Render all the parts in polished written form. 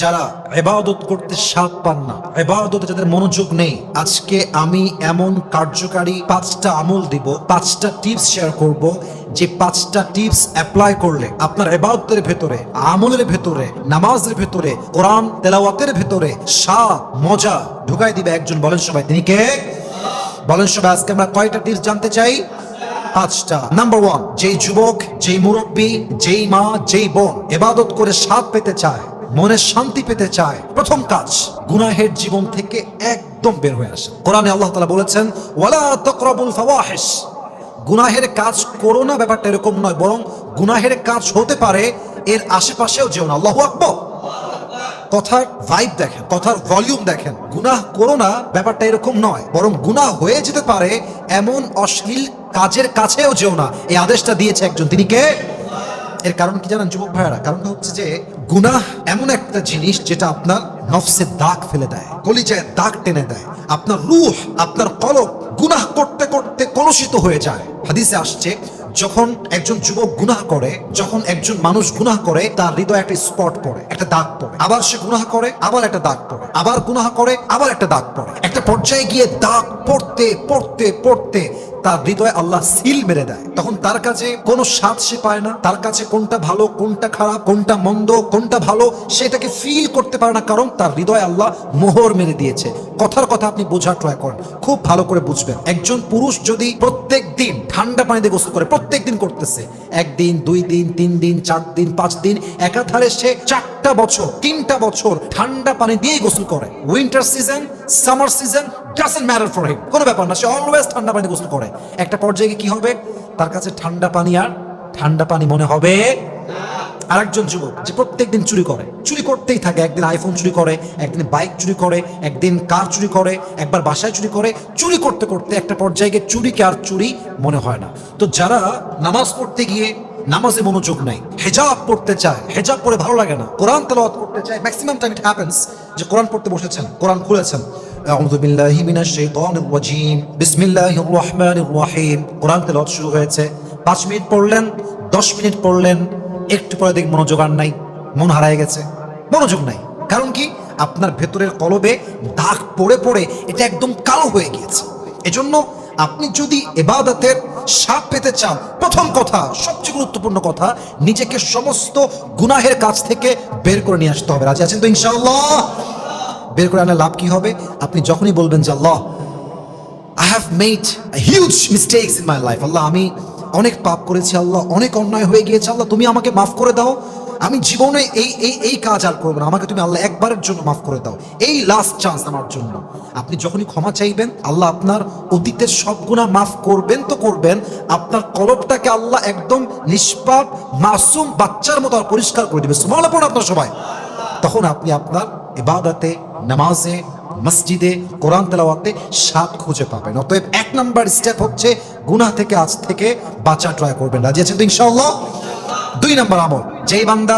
যারা ইবাদত করতে স্বাদ পান না, ইবাদতে যাদের মনোযোগ নেই, আজকে আমি এমন কার্যকারী 5টা আমল দিব, 5টা টিপস শেয়ার করব, যে 5টা টিপস অ্যাপ্লাই করলে আপনার ইবাদতের ভেতরে, আমলের ভেতরে, নামাজের ভেতরে, কোরআন তেলাওয়াতের ভেতরে স্বাদ মজা ঢুকাই দিবে একজন। বলেন সবাই, তিনি কে? বলেন সবাই, আজকে আমরা কয়টা টিপস জানতে চাই? 5টা। নাম্বার 1, যেই যুবক, যেই মুরব্বী, যেই মা, যেই বোন ইবাদত করে স্বাদ পেতে চায়, মনে শান্তি পেতে চায়, প্রথম কাজ গুনাহের জীবন থেকে একদম বের হয়ে আসে। কোরআনে আল্লাহ তাআলা বলেছেন, ওয়ালা তাকরাবুল ফাওয়াহিশ, গুনাহের কাজ করো না, ব্যাপারটা এরকম নয়, বরং গুনাহের কাজ হতে পারে এর আশেপাশেও যেও না। আল্লাহু আকবার। কথার ভাইব দেখেন, কথার ভলিউম দেখেন। গুনাহ করো না, ব্যাপারটা এরকম নয়, বরং গুনাহ হয়ে যেতে পারে এমন অশ্লীল কাজের কাছেও যেও না, এই আদেশটা দিয়েছে একজন, তিনি কে? এর কারণ কি জানেন যুবক ভাইয়েরা? কারণটা হচ্ছে যে গুনাহ এমন একটা জিনিস যেটা আপনার নফসে দাগ ফেলে দেয়, কলিজায় দাগ টেনে দেয়, আপনার রূহ, আপনার কলব গুনাহ করতে করতে কলুষিত হয়ে যায়। হাদিসে আসছে, যখন একজন যুবক গুনাহ করে, যখন একজন মানুষ গুনাহ করে, তার হৃদয়ে একটা স্পট পড়ে, একটা দাগ পড়ে, আবার সে গুনাহ করে, আবার একটা দাগ পড়ে, আবার গুনাহ করে, আবার একটা দাগ পড়ে। একটা পর্যায়ে গিয়ে দাগ পড়তে পড়তে পড়তে তার হৃদয়ে আল্লাহ সিল মেরে দেয়। তখন তার কাছে কোনো স্বাদ সে পায় না, তার কাছে কোনটা ভালো, কোনটা খারাপ, কোনটা মন্দ, কোনটা ভালো, সেটাকে ফিল করতে পারে না, কারণ তার হৃদয়ে আল্লাহ মোহর মেরে দিয়েছে। কথার কথা আপনি বোঝার ট্রাই করেন, খুব ভালো করে বুঝবেন। একজন পুরুষ যদি প্রত্যেক দিন ঠান্ডা পানিতে গোসল করে, প্রত্যেক দিন করতেছে, 1 দিন 2 দিন 3 দিন 4 দিন 5 দিন, একাধারে সে 4টা বছর 3টা বছর ঠান্ডা পানি দিয়েই গোসল করে, winter season, summer season, doesn't matter for him, কোনো ব্যাপার না, সে অলওয়েজ ঠান্ডা পানি গোসল করে। একটা পর্যায়ে কি হবে? তার কাছে ঠান্ডা পানি আর ঠান্ডা পানি মনে হবে। আরেকজন যুবক যে প্রত্যেকদিন চুরি করে, চুরি করতেই থাকে, একদিন আইফোন চুরি করে, একদিন বাইক চুরি করে, একদিন কার চুরি করে, একবার বাসায় চুরি করে, চুরি করতে করতে একটা পর্যায়ে গিয়ে চুরিকে আর চুরি মনে হয় না। তো যারা নামাজ পড়তে গিয়ে নামাজে মনোযোগ নাই, হেজাব পড়তে চায়, হেজাব পরে ভালো লাগে না, কোরআন তেলাওয়াত করতে চায়, ম্যাক্সিমাম টাইম ইট হ্যাপেন্স যে কোরআন পড়তে বসেছেন, কোরআন খুলেছেন, আউযু বিল্লাহি মিনাশ শাইতানির রাজীম, বিসমিল্লাহির রহমানির রহিম, কোরআন তেলাওয়াত শুরু হয়েছে, 5 মিনিট পড়লেন, 10 মিনিট পড়লেন, একটু পরে দেখ মনোযোগ আর নাই, মন হারায় গেছে, মনোযোগ নাই। কারণ কি? আপনার ভেতরের কলবে দাগ পড়ে পড়ে এটা একদম কালো হয়ে গিয়েছে। এজন্য আপনি যদি ইবাদতের স্বাদ পেতে চান, প্রথম কথা, সবচেয়ে গুরুত্বপূর্ণ কথা, নিজেকে সমস্ত গুনাহের কাছ থেকে বের করে নিয়ে আসতে হবে। রাজি আছেন তো ইনশাআল্লাহ? বের করে আনার লাভ কি হবে? আপনি যখনই বলবেন যে আল্লাহ, I have made huge mistakes in my life, আল্লাহ আমি অনেক পাপ করেছি, আল্লাহ অনেক অন্যায় হয়ে গিয়েছে, আল্লাহ তুমি আমাকে মাফ করে দাও, আমি জীবনে এই কাজ আর করবো না, আমাকে তুমি আল্লাহ একবারের জন্য মাফ করে দাও, এই লাস্ট চান্স আমার জন্য। আপনি যখনই ক্ষমা চাইবেন, আল্লাহ আপনার অতীতের সব গুনাহ মাফ করবেন তো করবেন, আপনার কলবটাকে আল্লাহ একদম নিষ্পাপ মাসুম বাচ্চার মতো আর পরিষ্কার করে দিবে। সুবহানাল্লাহ পড়ুন আপনার সবাই। তখন আপনি আপনার ইবাদতে, নামাজে, মসজিদে, কোরআন তেলাওয়াতে স্বাদ খুঁজে পাবেন। অতএব 1 নাম্বার স্টেপ হচ্ছে গুনাহ থেকে আজ থেকে বাঁচা ট্রাই করবেন। রাজি আছেন তো ইনশাআল্লাহ? 2 নাম্বার আমল, যেই বান্দা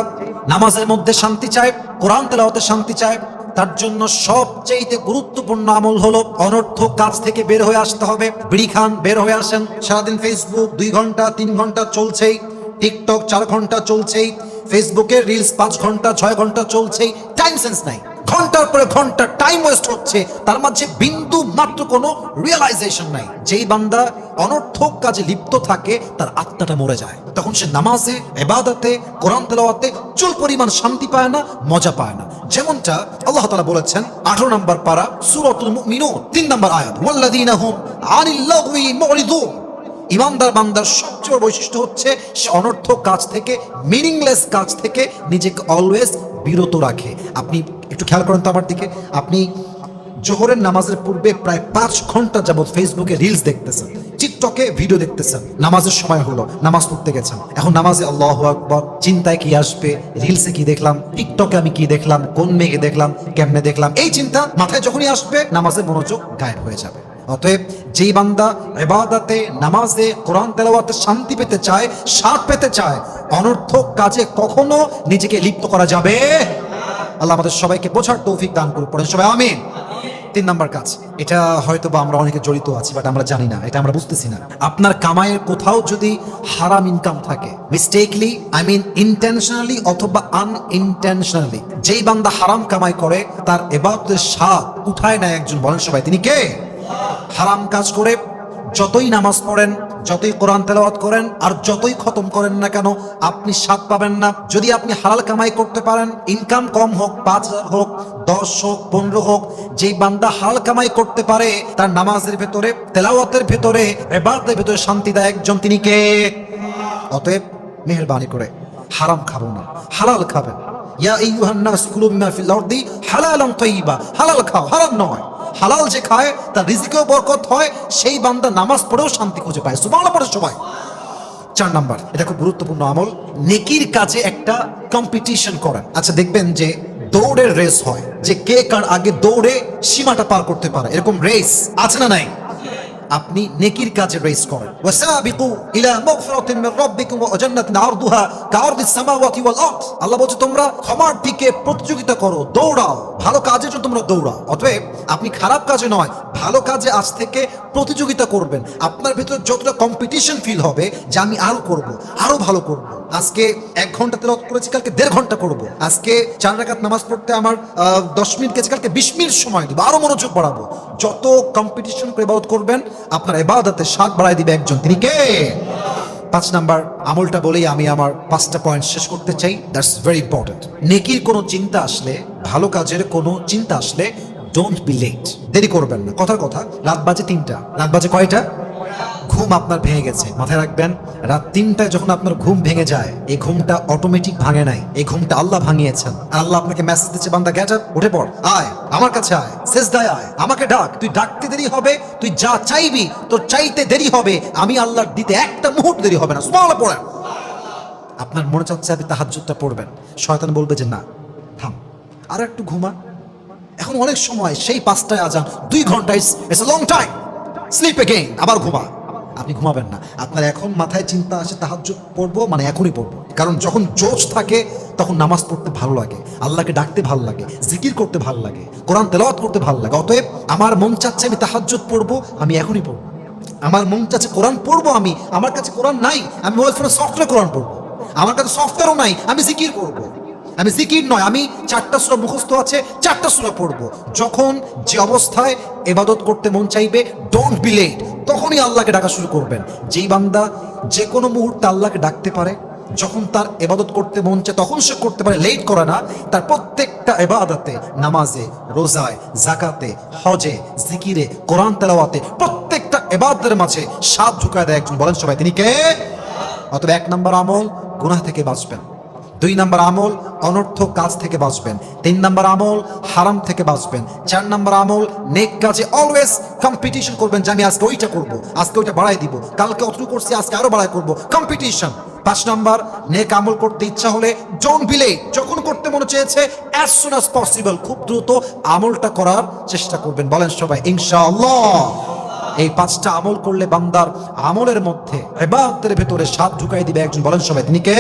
নামাজের মধ্যে শান্তি চায়, কোরআন তেলাওয়াতে শান্তি চায়, তার জন্য সবচেয়ে গুরুত্বপূর্ণ আমল হলো অনর্থক কাজ থেকে বের হয়ে আসতে হবে। বিড়ি খান, বের হয়ে আসেন। সারাদিন ফেসবুক 2 ঘন্টা 3 ঘন্টা চলছেই, টিকটক 4 ঘন্টা চলছেই, ফেসবুকের রিলস 5 ঘন্টা 6 ঘন্টা চলছেই, টাইম সেন্স নাই, ঘন্টার পরে ঘন্টা টাইম ওয়েস্ট হচ্ছে, তার মাঝে বিন্দু মাত্র কোনো রিয়েলাইজেশন নাই। যেই বান্দা অনর্থক কাজে লিপ্ত থাকে, তার আত্মাটা মরে যায়, তখন সে নামাজে, ইবাদতে, কোরআন তেলাওয়াতে চুল পরিমাণ শান্তি পায় না, মজা পায় না। যেমনটা আল্লাহ তাআলা বলেছেন 18 নম্বর পারা সূরাতুল মুমিনুন 3 নম্বর আয়াত, ওয়াল্লাযীনা হুম আনিল লাগওয়ি মুরিদুন। ইমানদার বান্দার সবচেয়ে বৈশিষ্ট্য হচ্ছে সে অনর্থক কাজ থেকে, মিনিংলেস কাজ থেকে নিজেকে অলওয়েজ বিরত রাখে। আপনি একটু খেয়াল করেন তো আমার দিকে, আপনি জোহরের নামাজের পূর্বে প্রায় 5 ঘন্টা যাবত ফেসবুকে রিলস দেখতেছেন, টিকটকে ভিডিও দেখতেছেন, নামাজের সময় হলো, নামাজ পড়তে গেছেন, এখন নামাজে আল্লাহু আকবার, চিন্তায় কি আসবে, রিলসে কি দেখলাম, টিকটকে আমি কি দেখলাম, কোন মেয়েকে দেখলাম, কেমনে দেখলাম, এই চিন্তা মাথায় যখনই আসবে, নামাজের মনোযোগ গায়েব হয়ে যাবে। অতএব যেই বান্দা ইবাদতে, নামাজে, কোরআন তেলাওয়াতে শান্তি পেতে চায়, স্বাদ পেতে চায়, অনর্থক কাজে কখনো নিজেকে লিপ্ত করা যাবে। আল্লাহ আমাদের সবাইকে বোঝার তৌফিক দান করুন। পড়েন সবাই আমিন। তিন নাম্বার কাজ, এটা হয়তো বা আমরা অনেকে জড়িত আছি বাট আমরা জানি না, এটা আমরা বুঝতেছি না। আপনার কামাইয়ের কোথাও যদি হারাম ইনকাম থাকে, মিস্টেকলি আই মিন ইন্টেনশনালি অথবা আনইনটেনশনালি, যেই বান্দা হারাম কামাই করে তার ইবাদতের স্বাদ উঠায় নেয় একজন, বলেন সবাই তিনি কে? হারাম কাজ করে যতই নামাজ পড়েন, যতই কোরআন তেলাওয়াত করেন আর যতই খতম করেন না কেন, আপনি স্বাদ পাবেন না। যদি আপনি হালাল কামাই করতে পারেন, ইনকাম কম হোক, 5,000 হোক, 10 হোক, 15 হোক, যেই বান্দা হালাল কামাই করতে পারে তার নামাজের ভেতরে, তেলাওয়াতের ভেতরে, ইবাদতের ভেতরে শান্তি দেয় একজন, তিনি কে? অতএব মেহেরবানি করে হারাম খাবো না, হালাল খাবেন। ইয়া আইয়ুহান নাস কুলু মিমা ফিল আরদি হালালান তাইয়্যিবা, হালাল খাও, হারাম নয়। হালাল যে খায় তার রিজিকেও বরকত হয়, সেই বান্দা নামাজ পড়েও শান্তি খুঁজে পায়। সুবহানাল্লাহ পড়ে সবাই। 4 নাম্বার, এটা খুব গুরুত্বপূর্ণ আমল, নেকির কাজে একটা কম্পিটিশন করেন। আচ্ছা দেখবেন যে দৌড়ের রেস হয়, যে কে কার আগে দৌড়ে সীমাটা পার করতে পারে, এরকম রেস আছে না নাই? আপনি নেকির কাজে রেস করেন। ওয়াসাবিকু ইলা মাগফিরাতিন মির রাব্বিকুম ওয়া জান্নাতিন আরদুহা কাআরদিস সামাওয়াতি ওয়াল আরদ। আল্লাহ বলছে তোমরা ক্ষমার দিকে প্রতিযোগিতা করো, দৌড়াও, ভালো কাজের জন্য তোমরা দৌড়াও। অতএব আপনি খারাপ কাজে নয়, ভালো কাজে আজ থেকে প্রতিযোগিতা করবেন। আপনার ভিতরে যতটা কম্পিটিশন ফিল হবে যে আমি আরো করব, আরো ভালো করব। আজকে 1 ঘন্টা তেলাওয়াত করেছি, কালকে 1.5 ঘন্টা করব। আজকে 4 রাকাত নামাজ পড়তে আমার 10 মিনিট গেছে, কালকে 20 মিনিট সময় দেব, আরো মনোযোগ বাড়াবো। যত কম্পিটিশন করে ইবাদত করবেন, আপনার ইবাদতের স্বাদ বাড়ায় দিবে একজন, তিনি কে? 5 নাম্বার আমলটা বলেই আমি আমার 5টা পয়েন্ট শেষ করতে চাই। That's very important. নেকির কোনো চিন্তা আসলে, ভালো কাজের কোনো চিন্তা আসলে, ডোন্ট বি লেট, দেরি করবেন না। কথার কথা, রাত বাজে 3টা, রাত বাজে কয়টা? ঘুম আপনার ভেঙে গেছে, মাথায় রাখবেন, রাত 3টায় যখন আপনার ঘুম ভেঙে যায়, এই ঘুমটা অটোমেটিক ভাঙে নাই, এই ঘুমটা আল্লাহ ভাঙিয়েছেন। আর আল্লাহ আপনাকে মেসেজ দিচ্ছে, বান্দা গেট আপ, উঠে পড়, আয় আমার কাছে আয়, সিজদায় আয়, আমাকে ডাক। তুই ডাকতে দেরি হবে, তুই যা চাইবি তোর চাইতে দেরি হবে, আমি আল্লাহর দিতে একটা মুহূর্ত দেরি হবে না। সুবহানাল্লাহ পড়েন। আপনার মনে চাচ্ছে আপনি তাহাজ্জুদটা পড়বেন, শয়তান বলবে যে না থাম, আর একটু ঘুমা, এখন অনেক সময়, সেই 5টায় আজান, 2 ঘন্টা, it's a long time, sleep again, আবার ঘুমা। আপনি ঘুমাবেন না। আপনার এখন মাথায় চিন্তা আসে তাহাজ্জুদ পড়বো, মানে এখনই পড়বো। কারণ যখন জোশ থাকে তখন নামাজ পড়তে ভালো লাগে, আল্লাহকে ডাকতে ভালো লাগে, জিকির করতে ভালো লাগে, কোরআন তেলাওয়াত করতে ভালো লাগে। অতএব আমার মন চাচ্ছে আমি তাহাজ্জুদ পড়বো, আমি এখনই পড়বো। আমার মন চাচ্ছে কোরআন পড়বো, আমি, আমার কাছে কোরআন নাই, আমি মোবাইল ফোনে সফটওয়্যার কোরআন পড়বো। আমার কাছে সফটওয়্যারও নাই, আমি জিকির করবো। আমি জিকির নয়, আমি 4টা সূরা মুখস্থ আছে, 4টা সূরা পড়বো। যখন যে অবস্থায় ইবাদত করতে মন চাইবে, ডোন্ট বি লেট, তখনই আল্লাহকে ডাকা শুরু করবেন। যেই বান্দা যে কোনো মুহূর্তে আল্লাহকে ডাকতে পারে, যখন তার ইবাদত করতে মন চায় তখন সে করতে পারে, লেট করে না। তার প্রত্যেকটা ইবাদতে, নামাজে, রোজায়, যাকাতে, হজে, জিকিরে, কোরআন তেলাওয়াতে, প্রত্যেকটা ইবাদতের মাঝে স্বাদ ঢুকায় দেয় একজন, বলেন সবাই তিনি কে? অতএব 1 নাম্বার আমল, গুনাহ থেকে বাঁচবেন। 2 নাম্বার আমল, অনর্থক কাজ থেকে বাঁচবেন। 3 নাম্বার আমল, হারাম থেকে বাঁচবেন। 4 নাম্বার আমল, নেক কাজে অলওয়েজ কম্পিটিশন করবেন, যে আমি আজকে ওইটা করব, আজকে ওইটা বাড়াই দিব, কালকে অতটুকু করছি আজকে আরো বাড়াই করব, কম্পিটিশন। 5 নাম্বার, নেক আমল করতে ইচ্ছা হলে ডোন্ট বি লেট, যখন করতে মনে চেয়েছে অ্যাজ সুন অ্যাজ পসিবল, খুব দ্রুত আমলটা করার চেষ্টা করবেন, বলেন সবাই ইনশাআল্লাহ। এই 5টা আমল করলে বান্দার আমলের মধ্যে, ইবাদতের ভেতরে স্বাদ ঢুকাই দিবে একজন, বলেন সবাই তিনি কে?